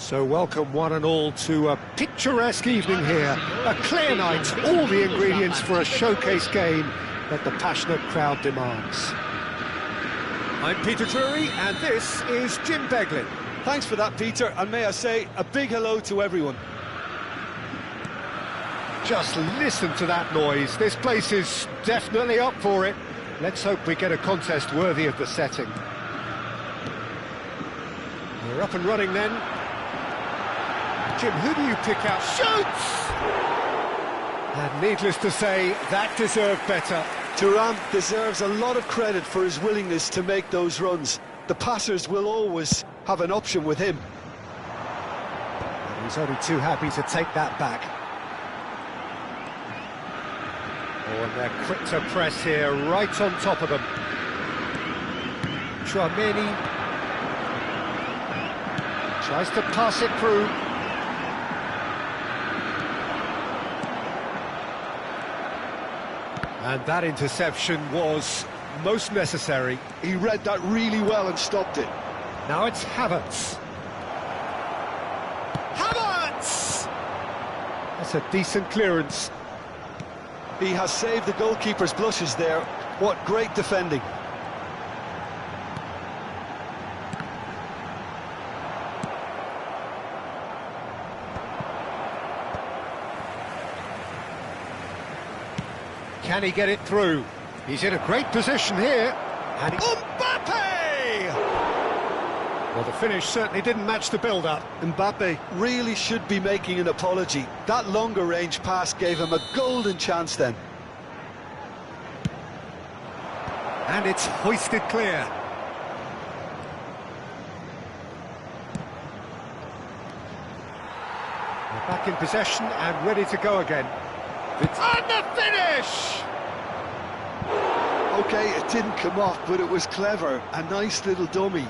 So welcome one and all to a picturesque evening here. A clear night, all the ingredients for a showcase game that the passionate crowd demands. I'm Peter Drury and this is Jim Beglin. Thanks for that, Peter, and may I say a big hello to everyone. Just listen to that noise. This place is definitely up for it. Let's hope we get a contest worthy of the setting. We're up and running then. Jim, who do you pick out? Shoots! And needless to say, that deserved better. Thuram deserves a lot of credit for his willingness to make those runs. The passers will always have an option with him. And he's only too happy to take that back. Oh, and they're quick to press here, right on top of them. Chouameni tries to pass it through. And that interception was most necessary. He read that really well and stopped it. Now it's Havertz. Havertz! That's a decent clearance. He has saved the goalkeeper's blushes there. What great defending. Can he get it through? He's in a great position here. And Mbappe! Well, the finish certainly didn't match the build-up. Mbappe really should be making an apology. That longer range pass gave him a golden chance then. And it's hoisted clear. We're back in possession and ready to go again. And the finish! Okay, it didn't come off, but it was clever. A nice little dummy.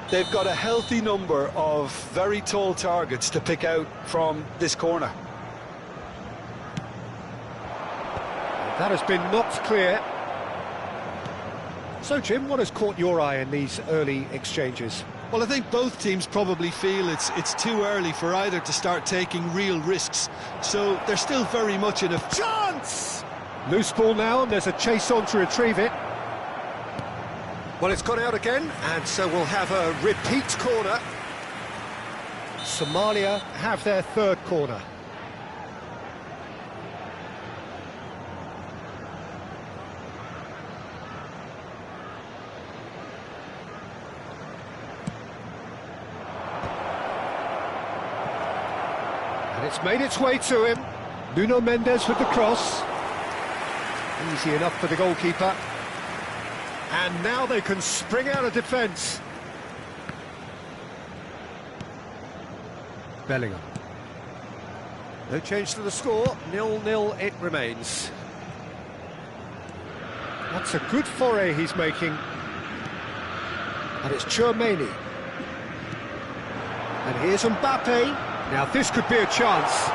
They've got a healthy number of very tall targets to pick out from this corner. That has been knocked clear. So, Jim, what has caught your eye in these early exchanges? Well, I think both teams probably feel it's too early for either to start taking real risks. So they're still very much in a chance! Loose ball now, and there's a chase on to retrieve it. Well, it's gone out again, and so we'll have a repeat corner. Somalia have their third corner. And it's made its way to him. Nuno Mendes with the cross. Easy enough for the goalkeeper. And now they can spring out of defence. Bellingham. No change to the score, 0-0 it remains. That's a good foray he's making. And it's Chouameni. And here's Mbappe. Now this could be a chance.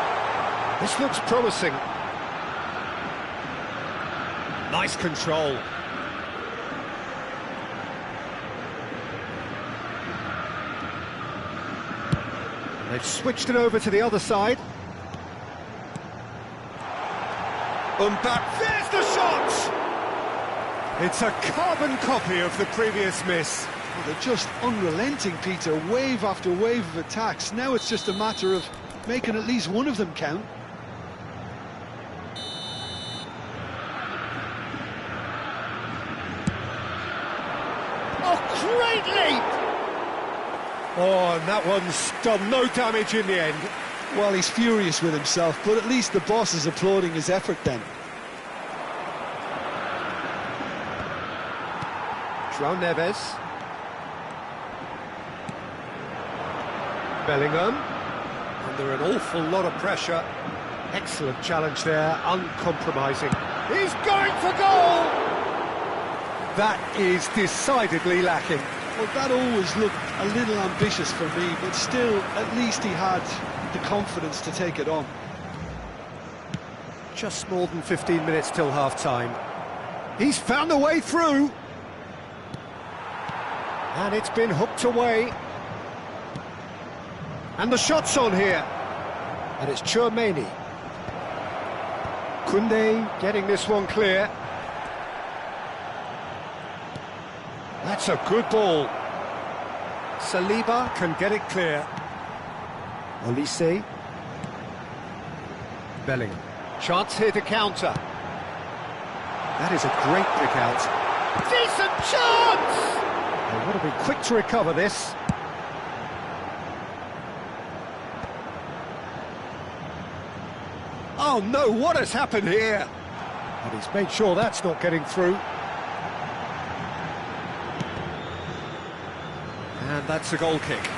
This looks promising. Nice control. They've switched it over to the other side. Mbappe, there's the shot! It's a carbon copy of the previous miss. Well, they're just unrelenting, Peter, wave after wave of attacks. Now it's just a matter of making at least one of them count. Oh, great leap! Oh, and that one's done no damage in the end. Well, he's furious with himself, but at least the boss is applauding his effort then. João Neves. Bellingham. Under an awful lot of pressure. Excellent challenge there, uncompromising. He's going for goal! That is decidedly lacking. Well, that always looked a little ambitious for me, but still, at least he had the confidence to take it on. Just more than 15 minutes till half-time. He's found a way through. And it's been hooked away. And the shot's on here. And it's Chouameni. Koundé getting this one clear. That's a good ball. Saliba can get it clear. Olise. Bellingham. Chance here to counter. That is a great pick out. Decent chance! They want to be quick to recover this. Oh no, what has happened here? And he's made sure that's not getting through. And that's a goal kick.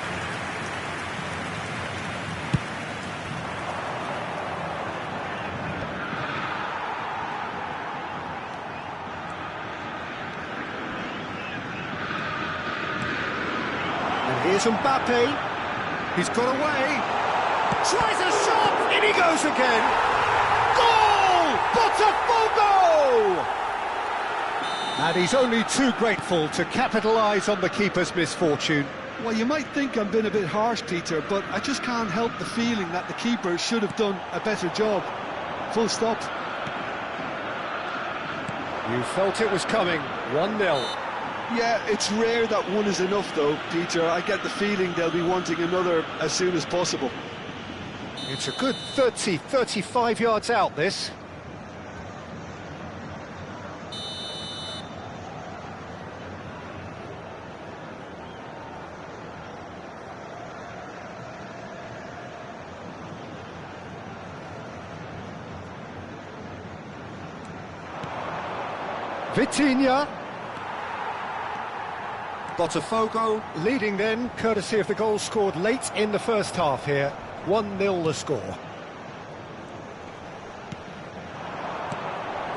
And here's Mbappe. He's got away. Tries a shot. In he goes again. Goal! Potw! And he's only too grateful to capitalise on the keeper's misfortune. Well, you might think I'm being a bit harsh, Peter, but I just can't help the feeling that the keeper should have done a better job. Full stop. You felt it was coming. 1-0. Yeah, it's rare that one is enough, though, Peter. I get the feeling they'll be wanting another as soon as possible. It's a good 30, 35 yards out, this. Vitinha. Potw leading then, courtesy of the goal scored late in the first half here. 1-0 the score.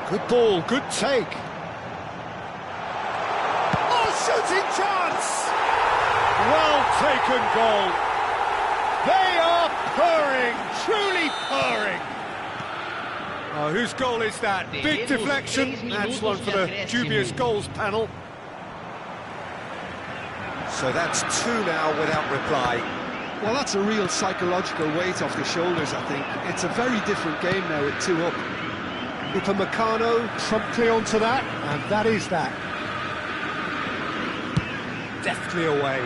Good ball, good take. Oh, shooting chance! Well taken goal. They are purring, truly purring. Oh, whose goal is that? Big deflection. That's one for the dubious goals panel. So that's 2 now without reply. Well, that's a real psychological weight off the shoulders, I think. It's a very different game now with 2 up. Upamecano promptly onto that, and that is that. Deftly away.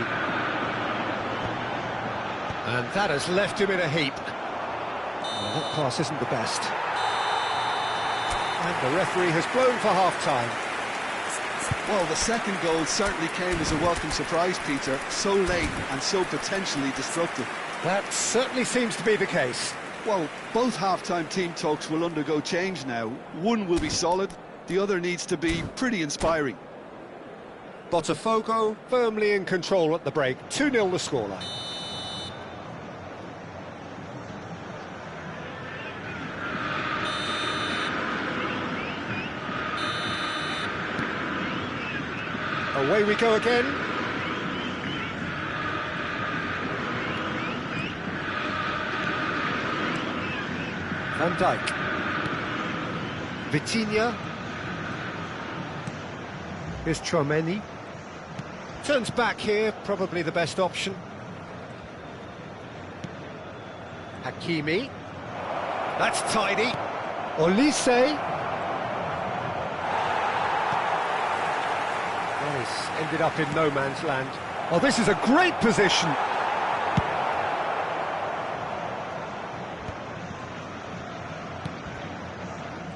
And that has left him in a heap. Well, that pass isn't the best. And the referee has blown for half-time. Well, the second goal certainly came as a welcome surprise, Peter. So late and so potentially destructive. That certainly seems to be the case. Well, both half-time team talks will undergo change now. One will be solid, the other needs to be pretty inspiring. Potw firmly in control at the break. 2-0 the scoreline. Away we go again. Van Dijk. Vitinha. Here's Chouameni. Turns back here, probably the best option. Hakimi. That's tidy. Olise. Ended up in no man's land. Oh, this is a great position.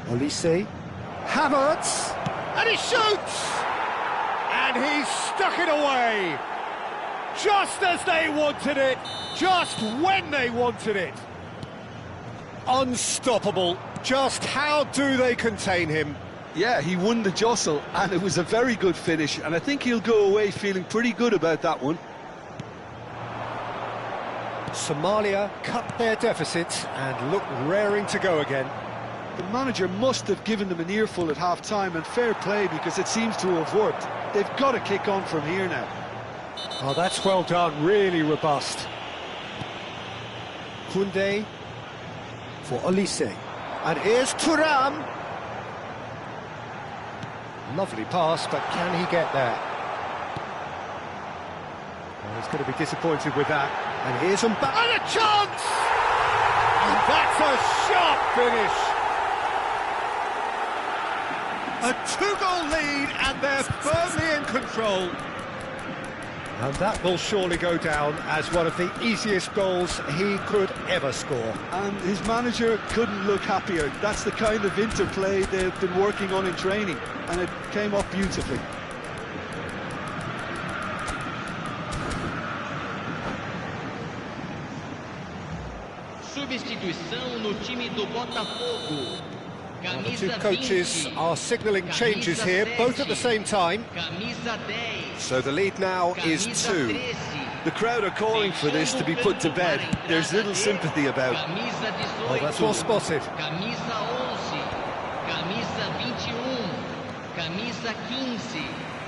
Olise. Havertz. And he shoots! And he's stuck it away. Just as they wanted it. Just when they wanted it. Unstoppable. Just how do they contain him? Yeah, he won the jostle, and it was a very good finish, and I think he'll go away feeling pretty good about that one. Somalia cut their deficit and look raring to go again. The manager must have given them an earful at half-time, and fair play, because it seems to have worked. They've got to kick on from here now. Oh, that's well done, really robust. Koundé for Olise. And here's Thuram. Lovely pass, but can he get there? Well, he's going to be disappointed with that. And here's and a chance! And that's a sharp finish. A two-goal lead, and they're firmly in control. And that will surely go down as one of the easiest goals he could ever score. And his manager couldn't look happier. That's the kind of interplay they've been working on in training, and it came off beautifully. Substituição no time do Botafogo. Well, the two coaches are signalling changes here, both at the same time. So the lead now is 2. The crowd are calling for this to be put to bed. There's little sympathy about. Oh, that's well spotted.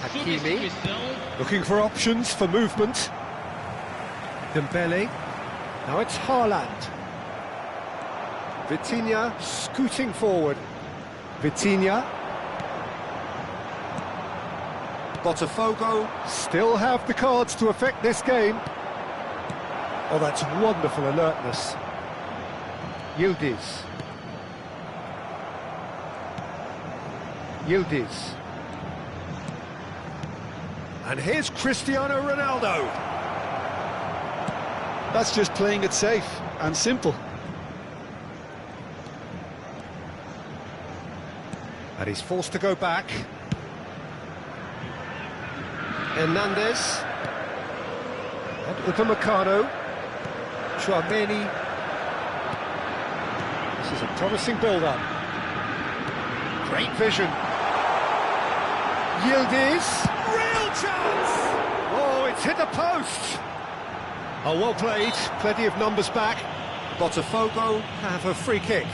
Hakimi looking for options for movement. Dembele. Now it's Haaland. Vitinha scooting forward. Vitinha. Botafogo still have the cards to affect this game. Oh, that's wonderful alertness. Yildiz. Yildiz. And here's Cristiano Ronaldo. That's just playing it safe and simple. And he's forced to go back. Hernandez. And Upamecano. Chouameni. This is a promising build-up. Great vision. Yildiz. Real chance! Oh, it's hit the post! Oh, well played. Plenty of numbers back. Botafogo have a free kick.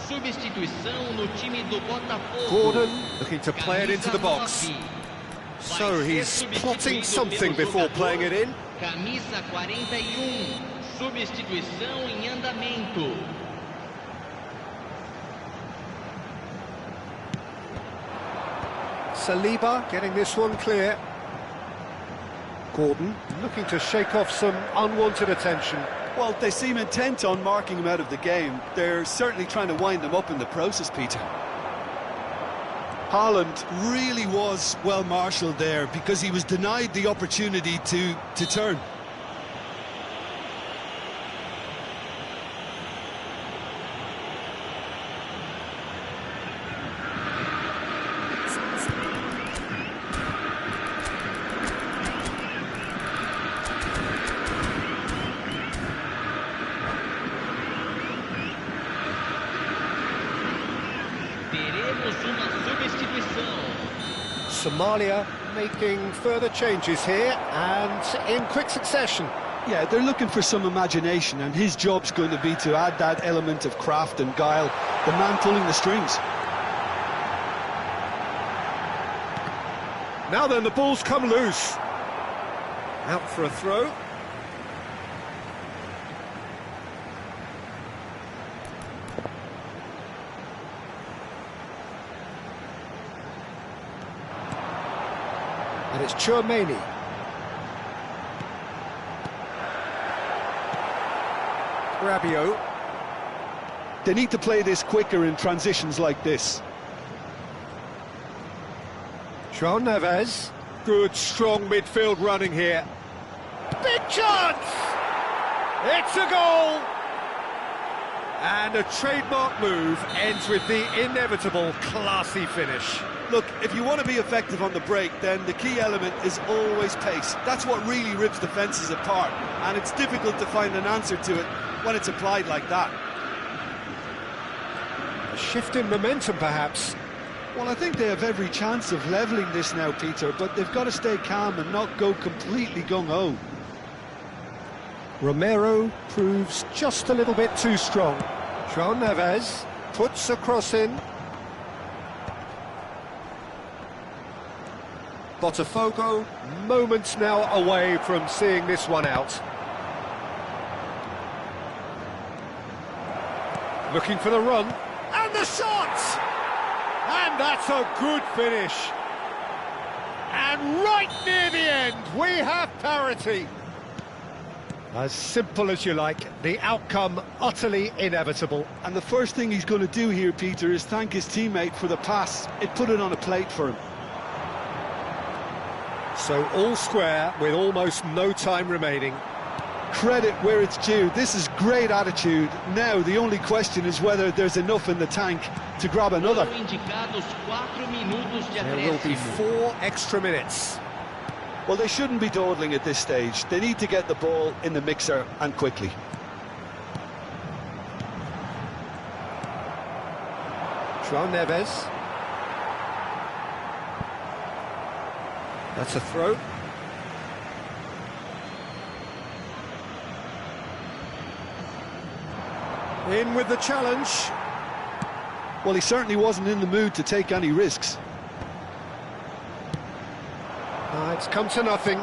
Substituição no time do Botafogo. Gordon looking to play it into the box. So he's plotting something before playing it in. Camisa 41. Substituição em andamento. Saliba getting this one clear. Gordon looking to shake off some unwanted attention. Well, they seem intent on marking him out of the game. They're certainly trying to wind him up in the process, Peter. Haaland really was well marshalled there because he was denied the opportunity to turn. Somalia making further changes here and in quick succession. Yeah, they're looking for some imagination, and his job's going to be to add that element of craft and guile, the man pulling the strings. Now then, the ball's come loose. Out for a throw. And it's Chouameni. Rabiot. They need to play this quicker in transitions like this. João Neves. Good, strong midfield running here. Big chance! It's a goal! And a trademark move ends with the inevitable classy finish. Look, if you want to be effective on the break, then the key element is always pace. That's what really rips defences apart, and it's difficult to find an answer to it when it's applied like that. shift in momentum, perhaps. Well, I think they have every chance of levelling this now, Peter, but they've got to stay calm and not go completely gung-ho. Romero proves just a little bit too strong. João Neves puts a cross in. Potw moments now away from seeing this one out. Looking for the run, and the shot! And that's a good finish. And right near the end, we have parity. As simple as you like, the outcome utterly inevitable. And the first thing he's going to do here, Peter, is thank his teammate for the pass. It put it on a plate for him. So all square with almost no time remaining. Credit where it's due. This is great attitude. Now the only question is whether there's enough in the tank to grab another. There will be 4 extra minutes. Well, they shouldn't be dawdling at this stage. They need to get the ball in the mixer and quickly. João Neves. That's a throw. In with the challenge. Well, he certainly wasn't in the mood to take any risks. It's come to nothing.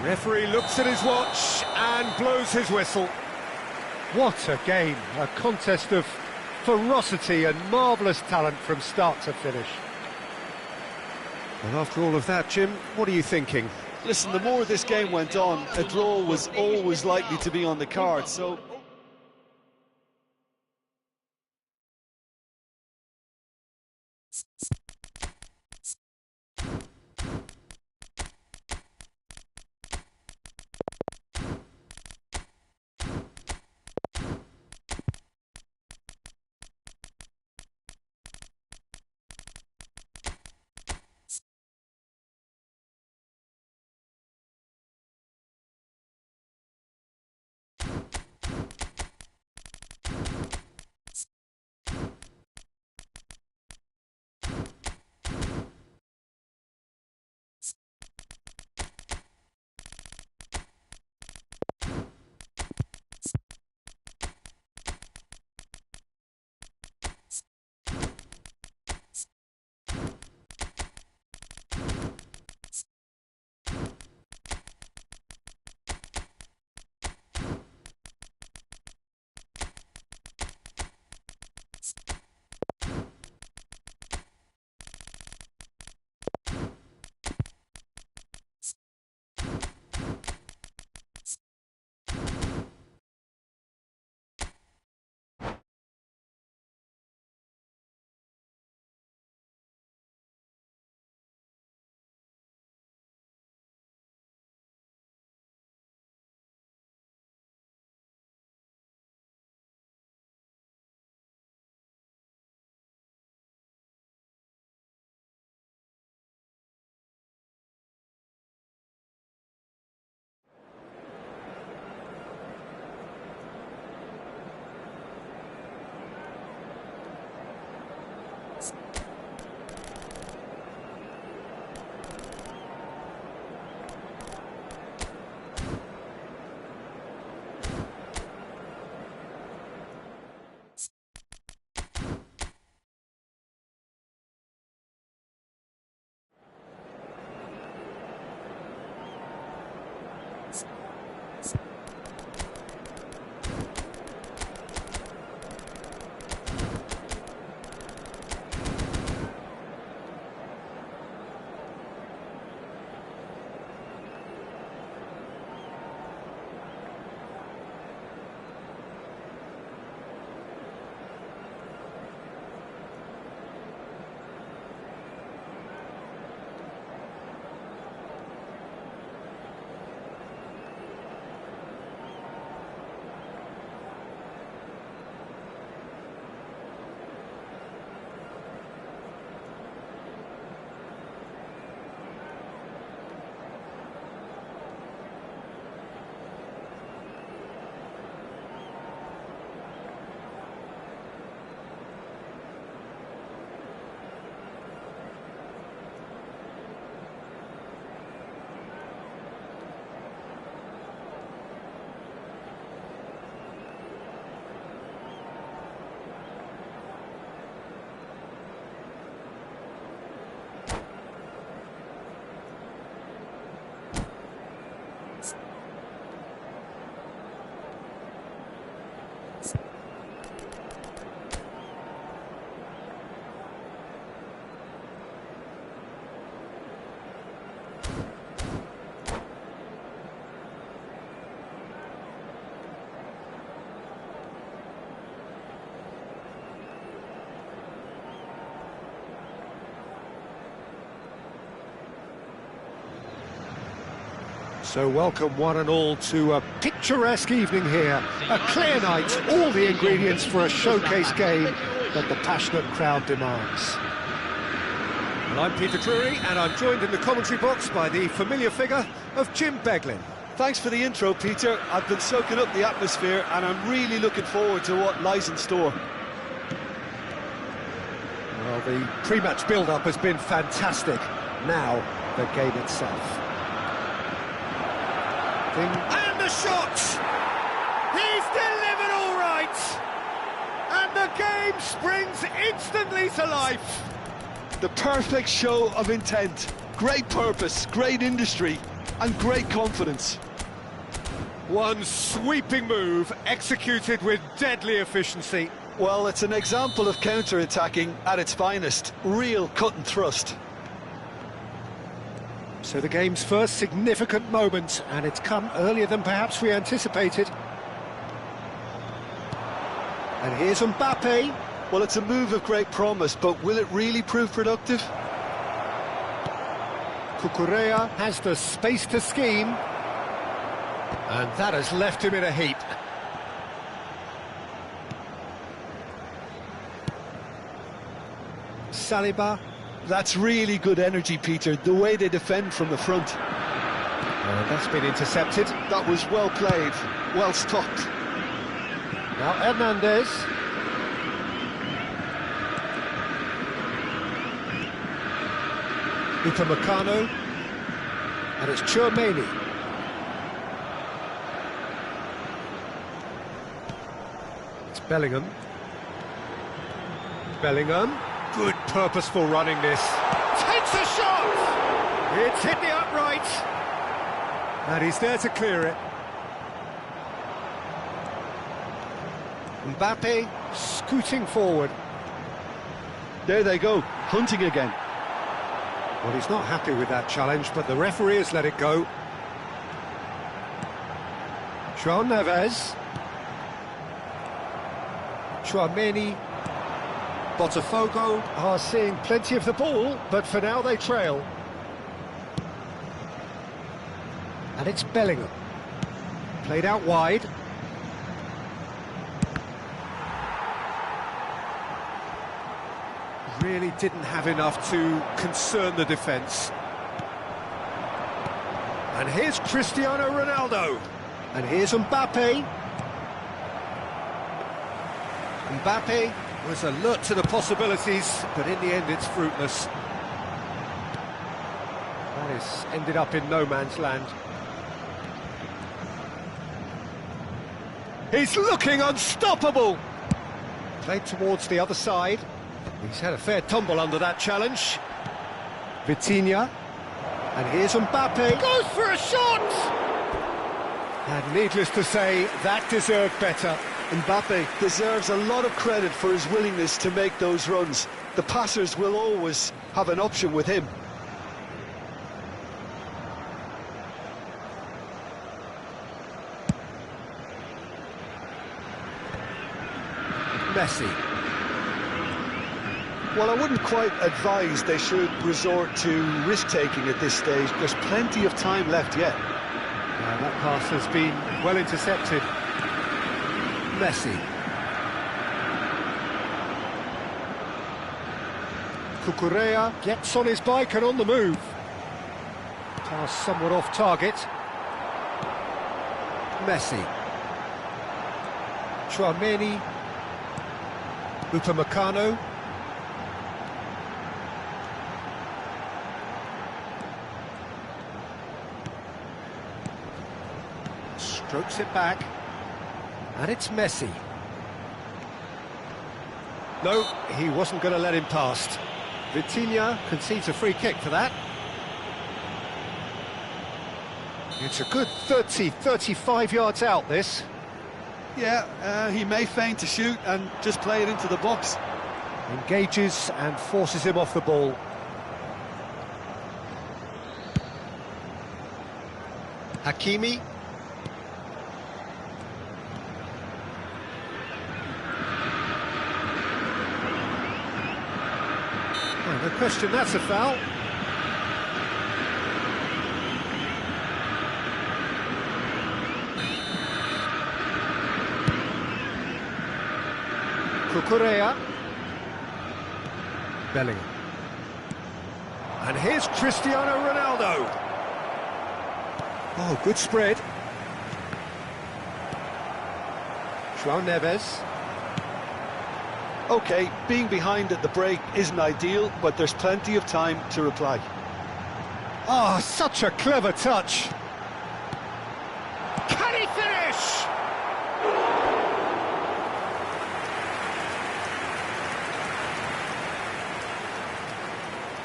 Referee looks at his watch and blows his whistle. What a game, a contest of ferocity and marvellous talent from start to finish. And after all of that, Jim, what are you thinking? Listen, the more this game went on, a draw was always likely to be on the card, so... So welcome one and all to a picturesque evening here. A clear night, all the ingredients for a showcase game that the passionate crowd demands. And I'm Peter Drury, and I'm joined in the commentary box by the familiar figure of Jim Beglin. Thanks for the intro, Peter. I've been soaking up the atmosphere and I'm really looking forward to what lies in store. Well, the pre-match build-up has been fantastic. Now, the game itself. And the shot! He's delivered all right! And the game springs instantly to life! The perfect show of intent. Great purpose, great industry, and great confidence. One sweeping move, executed with deadly efficiency. Well, it's an example of counter-attacking at its finest. Real cut and thrust. So the game's first significant moment, and it's come earlier than perhaps we anticipated. And here's Mbappe. Well, it's a move of great promise, but will it really prove productive? Cucurella has the space to scheme. And that has left him in a heap. Saliba. That's really good energy, Peter, the way they defend from the front. That's been intercepted. That was well played, well stopped. Now Hernandez. Upamecano. And it's Tchouaméni. It's Bellingham. Bellingham. Good purposeful running this. Takes a shot! It's hit the upright. And he's there to clear it. Mbappe scooting forward. There they go, hunting again. Well, he's not happy with that challenge, but the referee has let it go. João Neves. Tchouaméni. Potw are seeing plenty of the ball, but for now they trail. And it's Bellingham. Played out wide. Really didn't have enough to concern the defence. And here's Cristiano Ronaldo. And here's Mbappe. Mbappe was alert to the possibilities, but in the end it's fruitless. That has ended up in no man's land. He's looking unstoppable! Played towards the other side. He's had a fair tumble under that challenge. Vitinha. And here's Mbappe. Goes for a shot! And needless to say, that deserved better. Mbappe deserves a lot of credit for his willingness to make those runs. The passers will always have an option with him. Messi. Well, I wouldn't quite advise they should resort to risk-taking at this stage. There's plenty of time left yet. That pass has been well intercepted. Messi. Cucurella gets on his bike and on the move. Pass somewhat off target. Messi. Tchouaméni. Upamecano. Strokes it back. And it's Messi. No, he wasn't going to let him past. Vitinha concedes a free kick for that. It's a good 35 yards out, this. Yeah, he may feign to shoot and just play it into the box. Engages and forces him off the ball. Hakimi. No question, that's a foul. Cucurella. Bellingham. And here's Cristiano Ronaldo. Oh, good spread. João Neves. OK, being behind at the break isn't ideal, but there's plenty of time to reply. Oh, such a clever touch. Can he finish?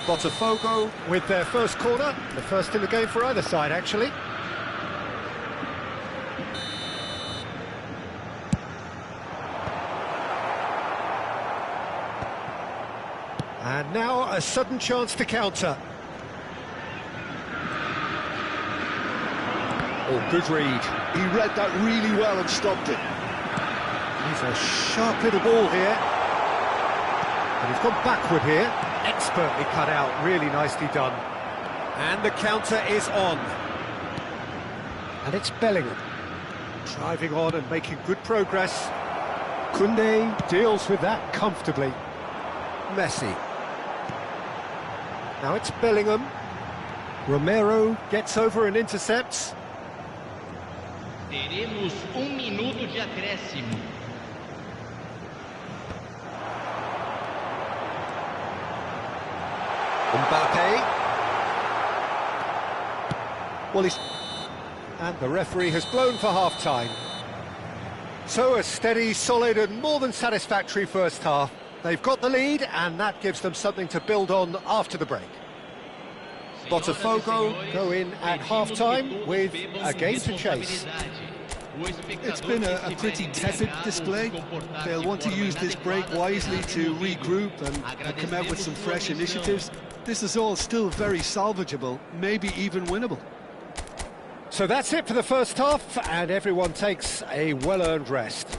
Potw with their first corner, the first in the game for either side, actually. And now a sudden chance to counter. Oh, good read. He read that really well and stopped it. He's a sharp little ball here. And he's gone backward here. Expertly cut out, really nicely done. And the counter is on. And it's Bellingham. Driving on and making good progress. Koundé deals with that comfortably. Messi. Now it's Bellingham. Romero gets over and intercepts. Teremos minuto de acréscimo. Mbappe. Well, and the referee has blown for half-time. So a steady, solid and more than satisfactory first half. They've got the lead and that gives them something to build on after the break. Potw go in at half-time with a game to chase. It's been a pretty tepid display. They'll want to use this break wisely to regroup and come out with some fresh initiatives. This is all still very salvageable, maybe even winnable. So that's it for the first half, and everyone takes a well-earned rest.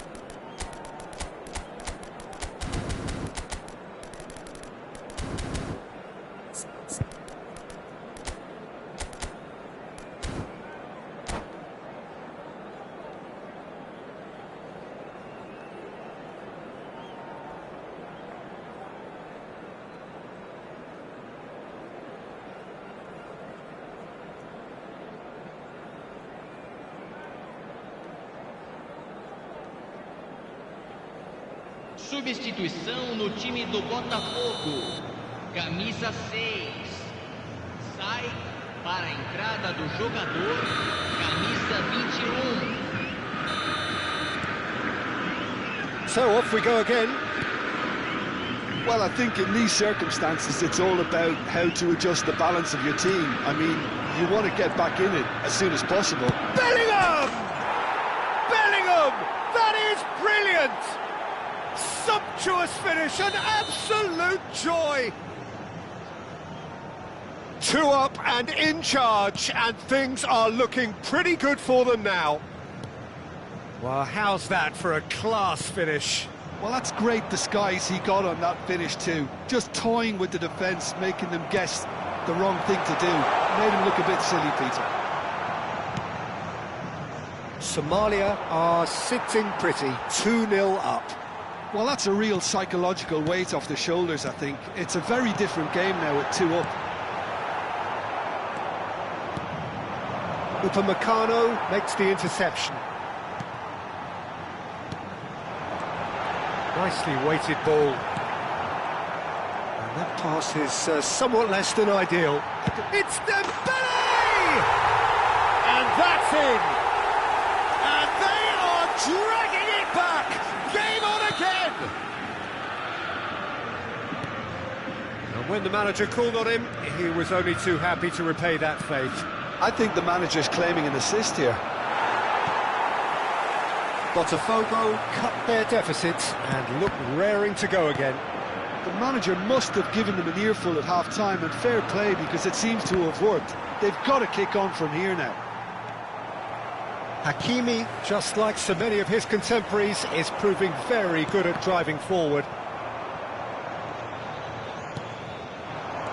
Substituição no time do Botafogo. Camisa 6. Sai para a entrada do jogador. Camisa 21. So off we go again. Well, I think in these circumstances it's all about how to adjust the balance of your team. I mean, you want to get back in it as soon as possible. Bellingham! Bellingham! That is brilliant! Sumptuous finish, an absolute joy! 2 up and in charge, and things are looking pretty good for them now. Well, how's that for a class finish? Well, that's great disguise he got on that finish too. Just toying with the defence, making them guess the wrong thing to do. Made him look a bit silly, Peter. Somalia are sitting pretty, 2-0 up. Well, that's a real psychological weight off the shoulders, I think. It's a very different game now at 2 up. Upamecano makes the interception. Nicely weighted ball. And that pass is somewhat less than ideal. It's Dembele! And that's in! And they are dragging it back! Game on again! And when the manager called on him, he was only too happy to repay that faith. I think the manager's claiming an assist here. Botafogo cut their deficits and look raring to go again. The manager must have given them an earful at half-time, and fair play because it seems to have worked. They've got to kick on from here now. Hakimi, just like so many of his contemporaries, is proving very good at driving forward.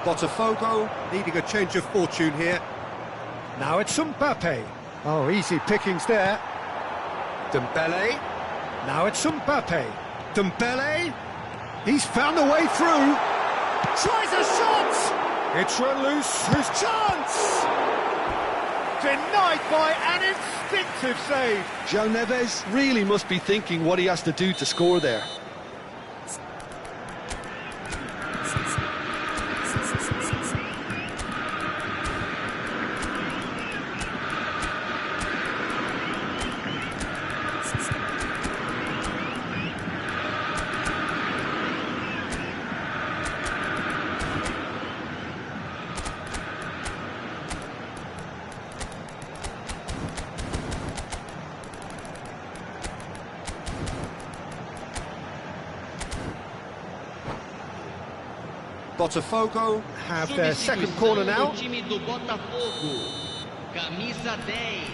Botafogo needing a change of fortune here. Now it's Mbappe. Oh, easy pickings there. Dembele. Now it's Mbappe. Dembele, he's found a way through. Tries a shot! It's run loose, his chance! Denied by an instinctive save. João Neves really must be thinking what he has to do to score there. Botafogo have their second corner now. Time do Botafogo. Camisa 10,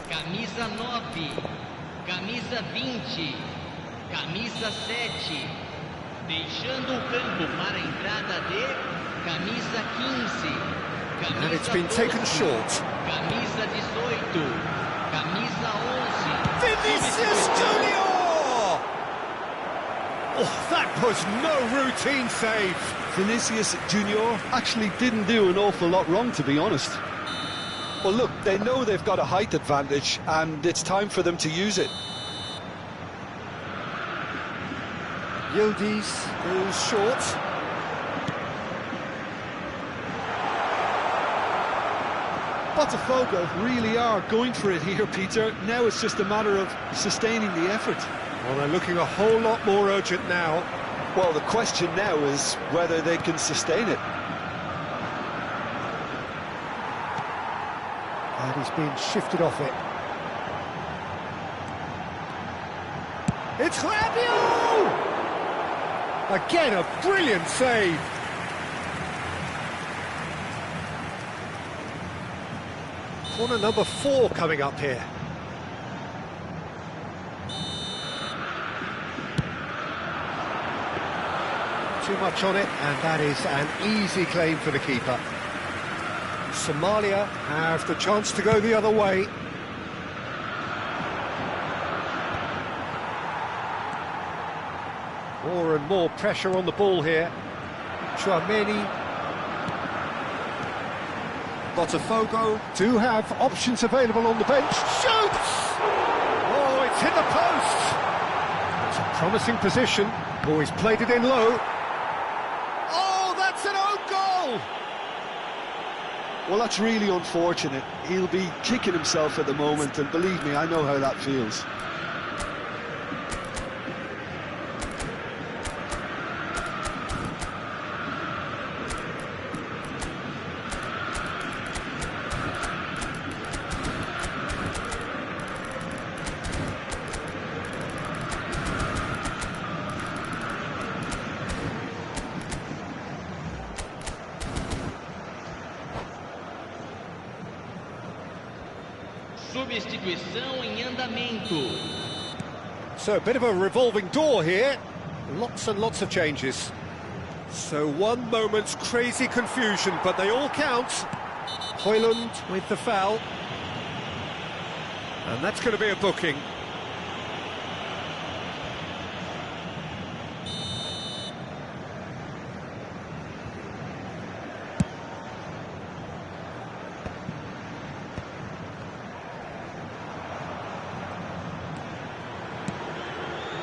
camisa 9, camisa 20, camisa 7. Deixando o campo para a entrada de camisa 15, camisa And it's been taken 12, short. camisa 18, camisa 11. Vinicius Junior! Oh, that was no routine save. Vinicius Junior actually didn't do an awful lot wrong, to be honest. Well, look, they know they've got a height advantage, and it's time for them to use it. Yildiz goes short. Botafogo really are going for it here, Peter. Now it's just a matter of sustaining the effort. Well, they're looking a whole lot more urgent now. Well, the question now is whether they can sustain it. And he's been shifted off it. It's Rabiot! Again, a brilliant save. Corner number 4 coming up here. Too much on it, and that is an easy claim for the keeper. Somalia have the chance to go the other way. More and more pressure on the ball here. Tchouaméni. Botafogo do have options available on the bench. Shoots! Oh, it's hit the post! It's a promising position. Oh, he's played it in low. Oh, that's an own goal! Well, that's really unfortunate. He'll be kicking himself at the moment, and believe me, I know how that feels. Substituição em andamento. So a bit of a revolving door here. Lots and lots of changes. So one moment's crazy confusion, but they all count. Højlund with the foul. And that's going to be a booking.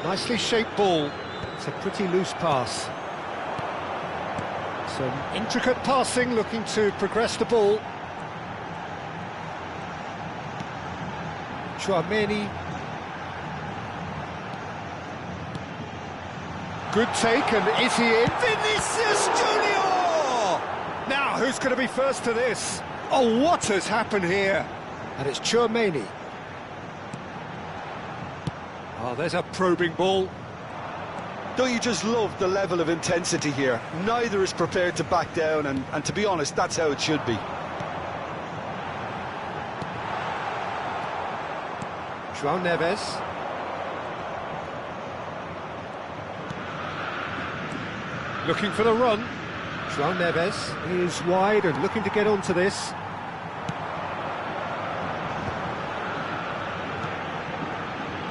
Nicely shaped ball. It's a pretty loose pass. Some intricate passing, looking to progress the ball. Tchouaméni. Good take, and is he in? Vinicius Junior! Now, who's going to be first to this? Oh, what has happened here? And it's Tchouaméni. Oh, there's a probing ball. Don't you just love the level of intensity here? Neither is prepared to back down, and to be honest, that's how it should be. João Neves. Looking for the run. João Neves is wide and looking to get onto this.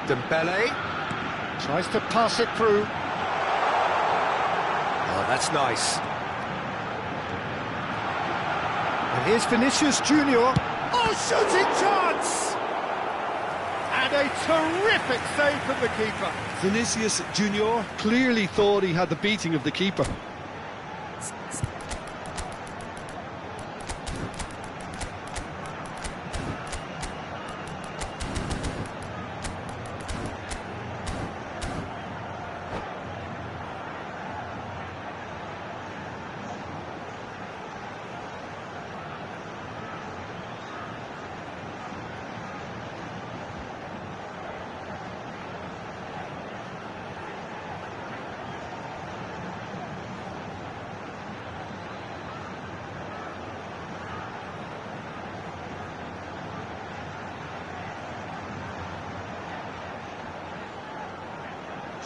Dembele. Tries to pass it through. Oh, that's nice. And here's Vinicius Junior. Oh, shooting chance! And a terrific save from the keeper. Vinicius Junior clearly thought he had the beating of the keeper.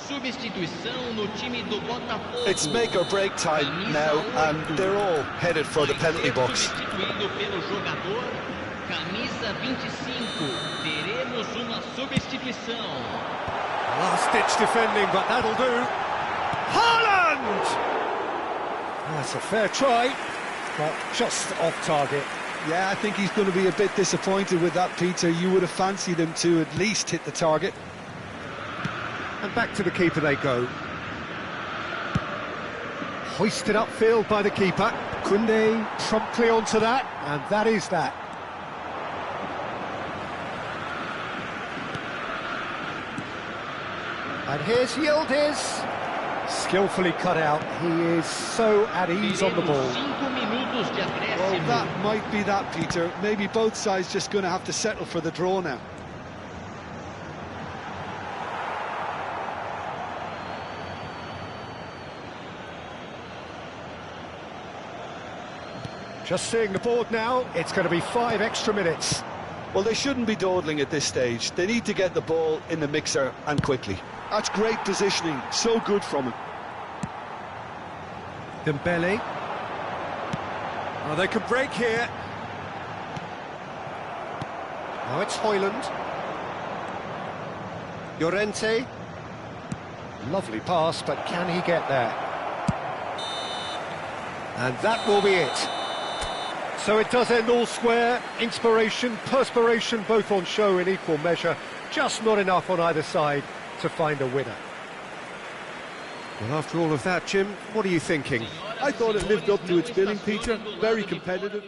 Substituição no time do Botafogo. It's make or break time now, and they're all headed for the penalty box. Substituído pelo jogador, camisa 25. Teremos uma substituição. Last-ditch defending, but that'll do. Haaland! That's a fair try, but just off target. Yeah, I think he's going to be a bit disappointed with that, Peter. You would have fancied him to at least hit the target. And back to the keeper they go. Hoisted upfield by the keeper. Koundé promptly onto that, and that is that. And here's Yildiz. Skillfully cut out. He is so at ease on the ball. Well, that might be that, Peter. Maybe both sides just going to have to settle for the draw now. Just seeing the board now, it's going to be 5 extra minutes. Well, they shouldn't be dawdling at this stage. They need to get the ball in the mixer, and quickly. That's great positioning, so good from him. Dembele. Oh, they could break here. Now it's Højlund. Llorente. Lovely pass, but can he get there? And that will be it. So it does end all square. Inspiration, perspiration, both on show in equal measure. Just not enough on either side to find a winner. Well, after all of that, Jim, what are you thinking? I thought it lived up to its billing, Peter. Very competitive.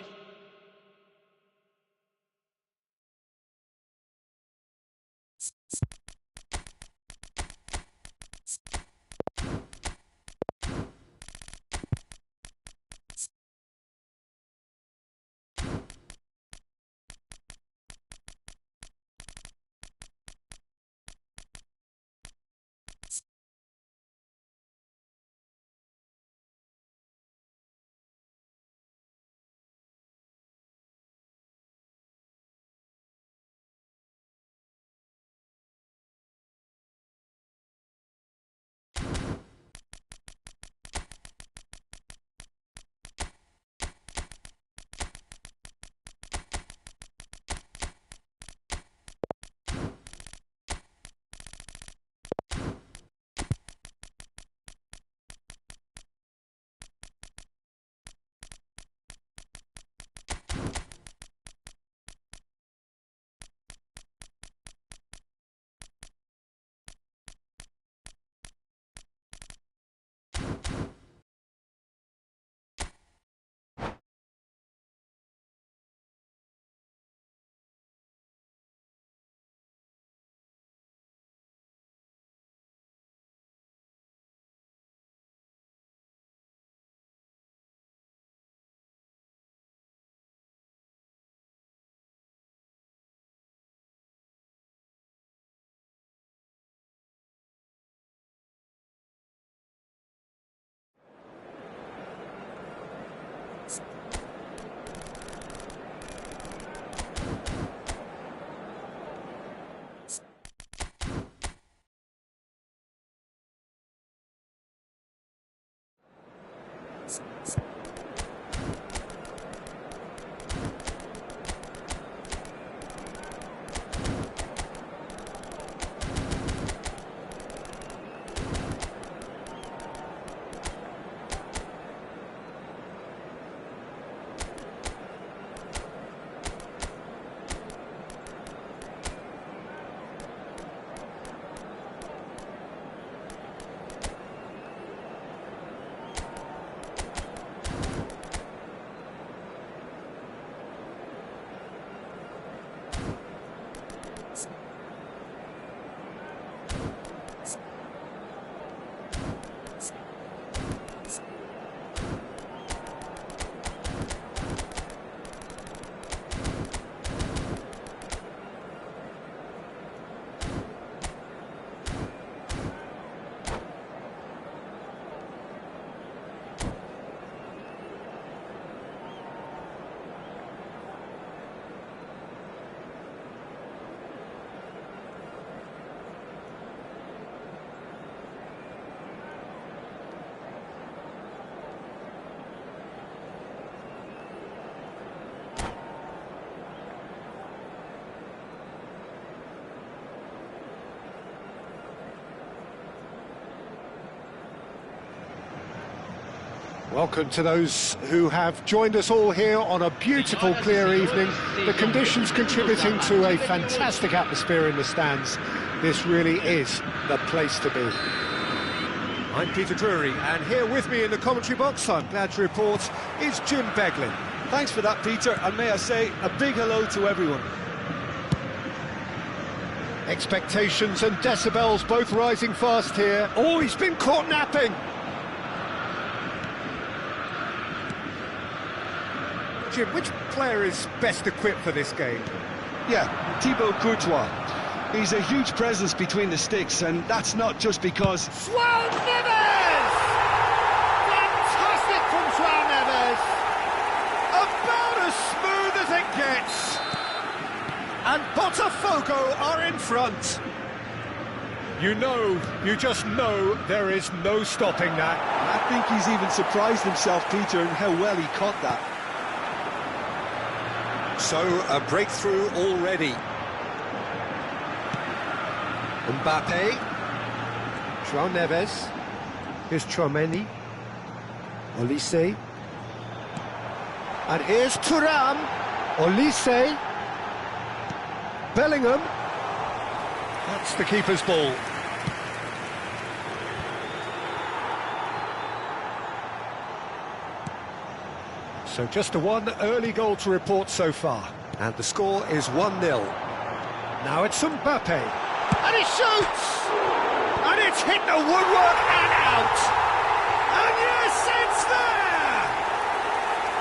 Welcome to those who have joined us all here on a beautiful, clear evening. The conditions contributing to a fantastic atmosphere in the stands. This really is the place to be. I'm Peter Drury, and here with me in the commentary box, I'm glad to report, is Jim Beglin. Thanks for that, Peter, and may I say a big hello to everyone. Expectations and decibels both rising fast here. Oh, he's been caught napping! Jim, which player is best equipped for this game? Yeah, Thibaut Courtois. He's a huge presence between the sticks, and that's not just because... João Neves! Fantastic from João Neves! About as smooth as it gets! And Potw are in front. You just know there is no stopping that. I think he's even surprised himself, Peter, in how well he caught that. So, a breakthrough already. Mbappe. João Neves. Here's Tchouaméni. Olise. And here's Thuram. Olise. Bellingham. That's the keeper's ball. So just one early goal to report so far. And the score is 1-0. Now it's Mbappe. And he shoots! And it's hit the woodwork and out! And yes, it's there!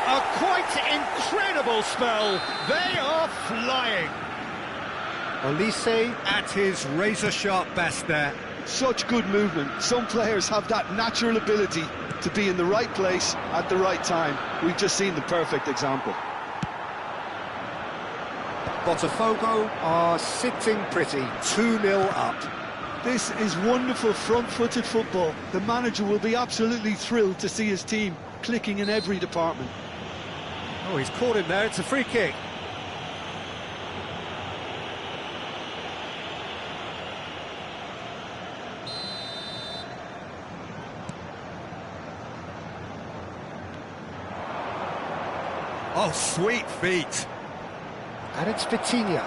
A quite incredible spell. They are flying. Olise at his razor-sharp best there. Such good movement. Some players have that natural ability to be in the right place at the right time. We've just seen the perfect example. Potw are sitting pretty, 2-0 up. This is wonderful front-footed football. The manager will be absolutely thrilled to see his team clicking in every department. Oh, he's caught him there, it's a free kick. Oh, sweet feet. And it's Vitinha.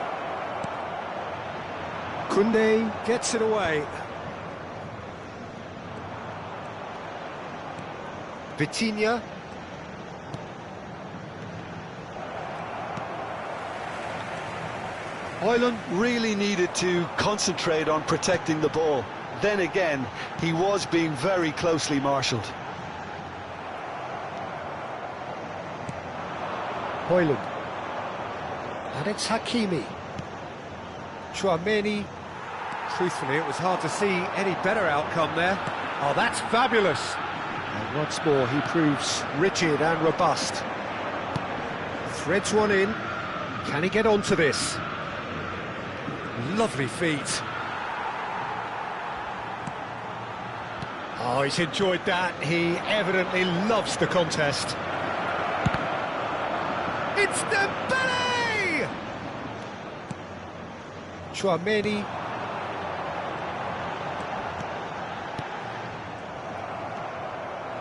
Koundé gets it away. Vitinha. Højlund really needed to concentrate on protecting the ball. Then again, he was being very closely marshalled. Højlund. And it's Hakimi. Tchouaméni. Truthfully, it was hard to see any better outcome there. Oh, that's fabulous. And once more, he proves rigid and robust. Threads one in. Can he get onto this? Lovely feet. Oh, he's enjoyed that. He evidently loves the contest. It's Dembele! Tchouaméni.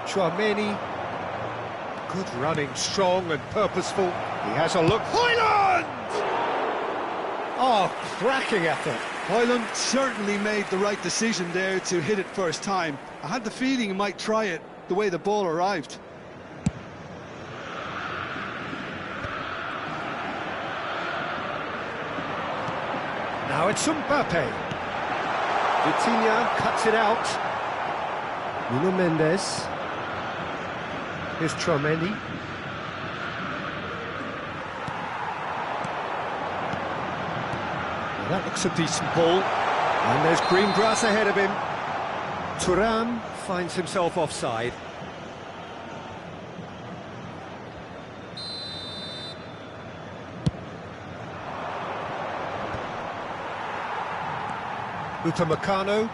Tchouaméni. Good running, strong and purposeful. He has a look. Højlund! Oh, cracking effort. Højlund certainly made the right decision there to hit it first time. I had the feeling he might try it the way the ball arrived. Now it's Mbappe. Vitinha cuts it out. Nuno Mendes. Here's Tchouaméni. Well, that looks a decent ball. And there's green grass ahead of him. Thuram finds himself offside. Upamecano.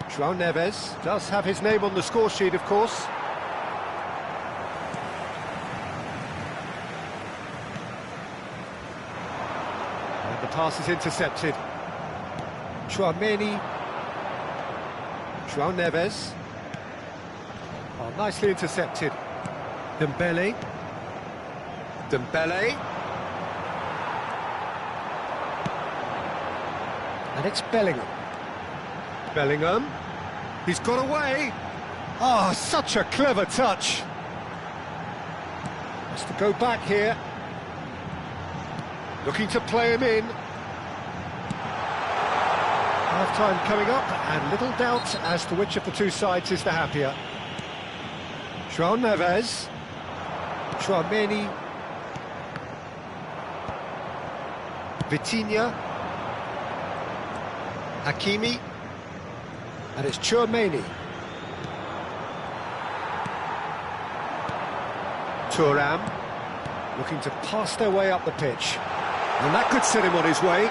João Neves does have his name on the score sheet, of course. And the pass is intercepted. Tchouaméni. João Neves. Oh, nicely intercepted. Dembele. Dembele. And it's Bellingham. Bellingham. He's got away. Oh, such a clever touch. Has to go back here. Looking to play him in. Half-time coming up, and little doubt as to which of the two sides is the happier. João Neves. Tchouaméni. Vitinha. Hakimi. And it's Tchouaméni. Thuram. Looking to pass their way up the pitch. And that could set him on his way.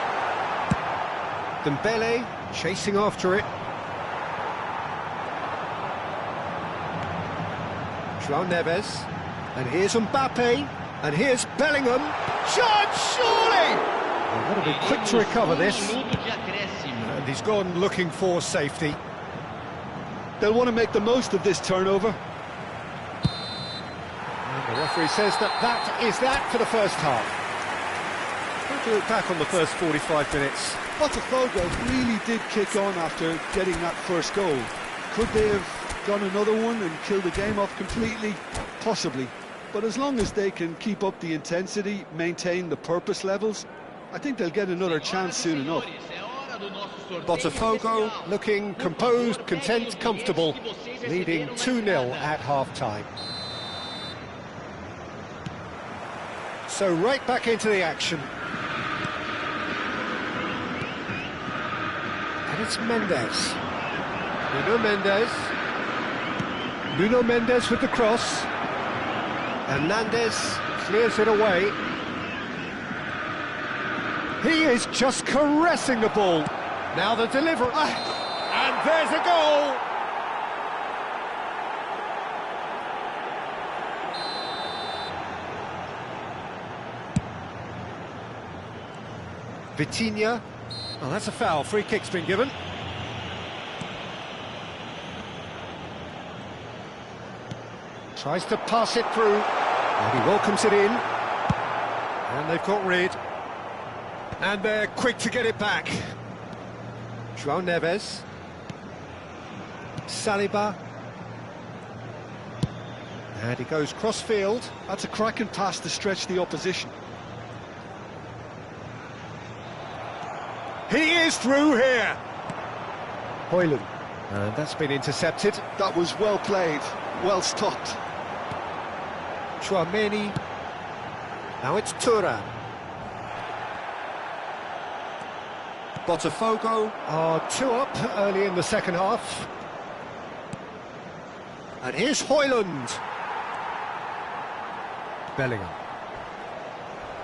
Dembele chasing after it. João Neves. And here's Mbappe. And here's Bellingham. Chance, surely! They've got to be quick to recover this. And he's gone looking for safety. They'll want to make the most of this turnover. And the referee says that is that for the first half. We'll do it back on the first 45 minutes. Potw really did kick on after getting that first goal. Could they have done another one and killed the game off completely? Possibly. But as long as they can keep up the intensity, maintain the purpose levels, I think they'll get another chance soon enough. Potw looking composed, content, comfortable, leading 2-0 at half-time. So right back into the action. And it's Mendes. Nuno Mendes with the cross. Hernandez clears it away. He is just caressing the ball. Now the delivery. And there's a goal! Vitinha. Oh, that's a foul. Free kick's been given. Tries to pass it through. And he welcomes it in. And they've got rid. And they're quick to get it back. João Neves. Saliba. And he goes cross-field. That's a cracking pass to stretch the opposition. He is through here. Højlund. And that's been intercepted. That was well played, well stopped. Tchouaméni. Now it's Thuram. Potw are 2 up early in the second half. And here's Højlund. Bellingham.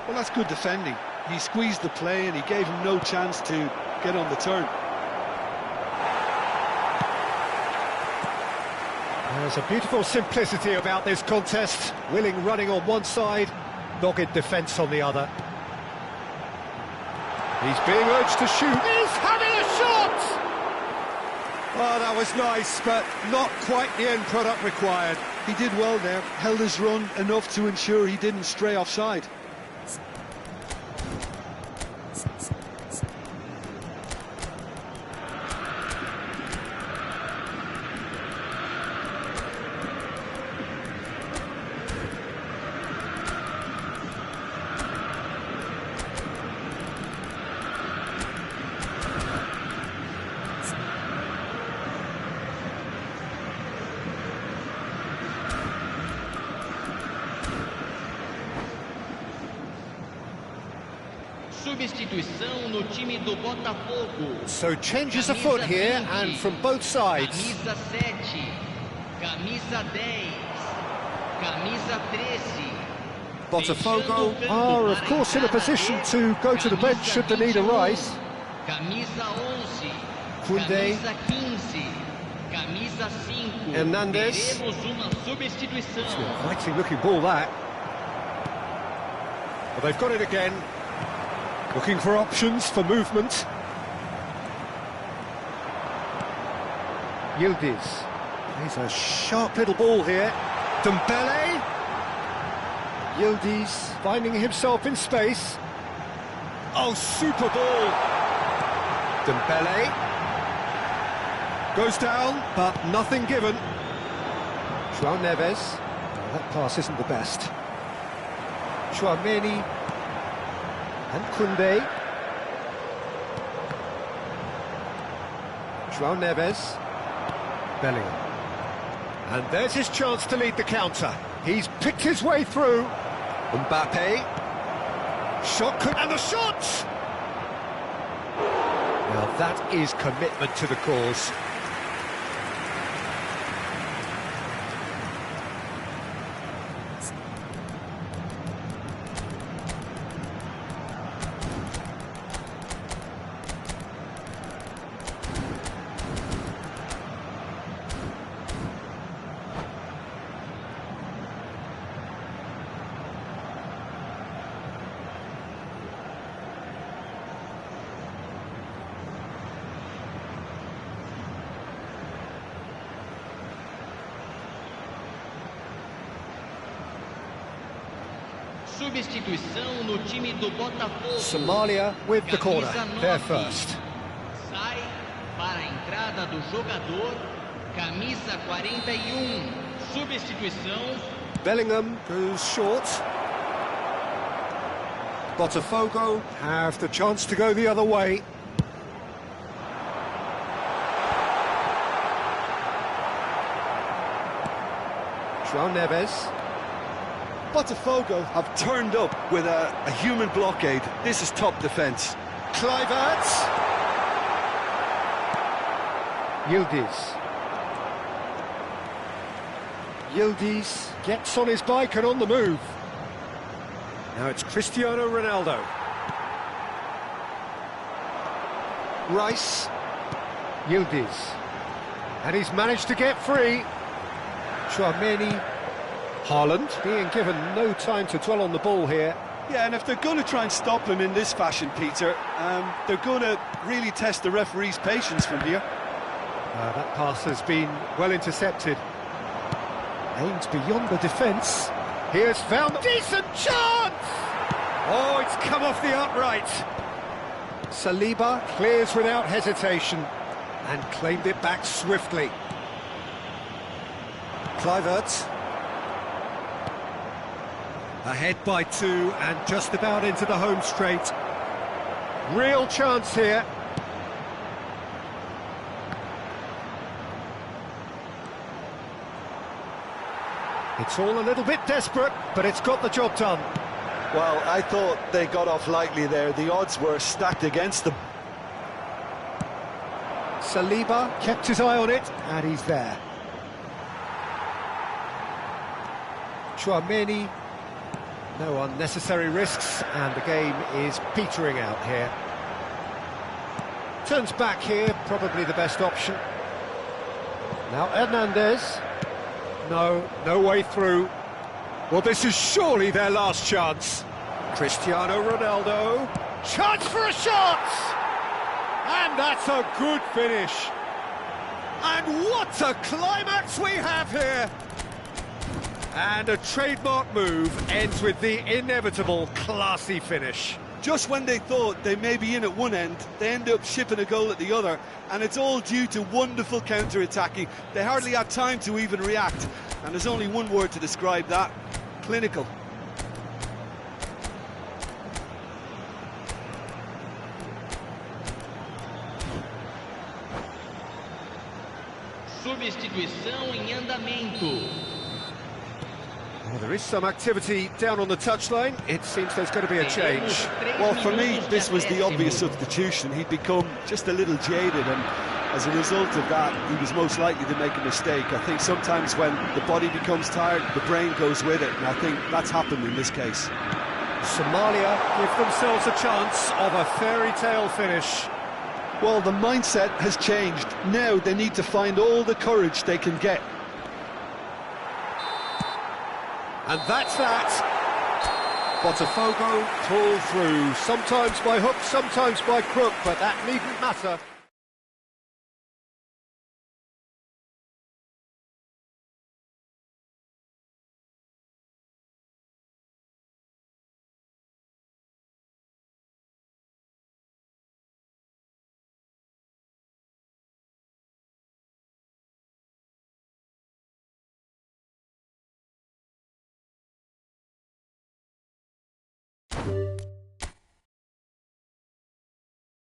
Well, that's good defending. He squeezed the play and he gave him no chance to get on the turn. There's a beautiful simplicity about this contest. Willing running on one side, dogged defence on the other. He's being urged to shoot. He's having a shot! Oh, that was nice, but not quite the end product required. He did well there, held his run enough to ensure he didn't stray offside. Substituição no time do Botafogo. So changes afoot here, and from both sides. Camisa 7, camisa 10, camisa 13. Botafogo are, of course, in a position to go to the bench should the need arise. Camisa 11, Koundé. camisa 15, camisa 5. Hernandez. Teremos uma substituição. Exciting looking ball that. Well, they've got it again. Looking for options for movement. Yildiz. He's a sharp little ball here. Dembele. Yildiz finding himself in space. Oh, super ball. Dembele. Goes down, but nothing given. João Neves. That pass isn't the best. Chouameni. And Koundé. João Neves. Bellingham. And there's his chance to lead the counter. He's picked his way through. Mbappe. Shot, and the shot! Now that is commitment to the cause. Substituição no time do Botafogo. Somalia with the corner, they're first. Sai para a entrada do jogador, camisa 41. Substituição. Bellingham goes short. Botafogo have the chance to go the other way. João Neves. Botafogo have turned up with a human blockade. This is top defence. Kluivert. Yildiz. Yildiz gets on his bike and on the move. Now it's Cristiano Ronaldo. Rice. Yildiz. And he's managed to get free. Chouameni. Haaland being given no time to dwell on the ball here. Yeah, and if they're going to try and stop him in this fashion, Peter, they're going to really test the referee's patience from here. That pass has been well intercepted. Aimed beyond the defence. He has found a decent chance! Oh, it's come off the upright. Saliba clears without hesitation and claimed it back swiftly. Kluivert. Ahead by 2 and just about into the home straight. Real chance here. It's all a little bit desperate, but it's got the job done. Well, I thought they got off lightly there. The odds were stacked against them. Saliba kept his eye on it, and he's there. Chouameni. No unnecessary risks, and the game is petering out here. Turns back here, probably the best option. Now Hernandez. No way through. Well, this is surely their last chance. Cristiano Ronaldo. Chance for a shot! And that's a good finish. And what a climax we have here! And a trademark move ends with the inevitable classy finish. Just when they thought they may be in at one end, they end up shipping a goal at the other, and it's all due to wonderful counter-attacking. They hardly had time to even react, and there's only one word to describe that: clinical. Substituição em andamento. Well, there is some activity down on the touchline. It seems there's going to be a change. Well, for me, this was the obvious substitution. He'd become just a little jaded, and as a result of that, he was most likely to make a mistake. I think sometimes when the body becomes tired, the brain goes with it, and I think that's happened in this case. Somalia give themselves a chance of a fairy tale finish. Well, the mindset has changed. Now they need to find all the courage they can get. And that's that. Botafogo pull through, sometimes by hook, sometimes by crook, but that needn't matter. Potw.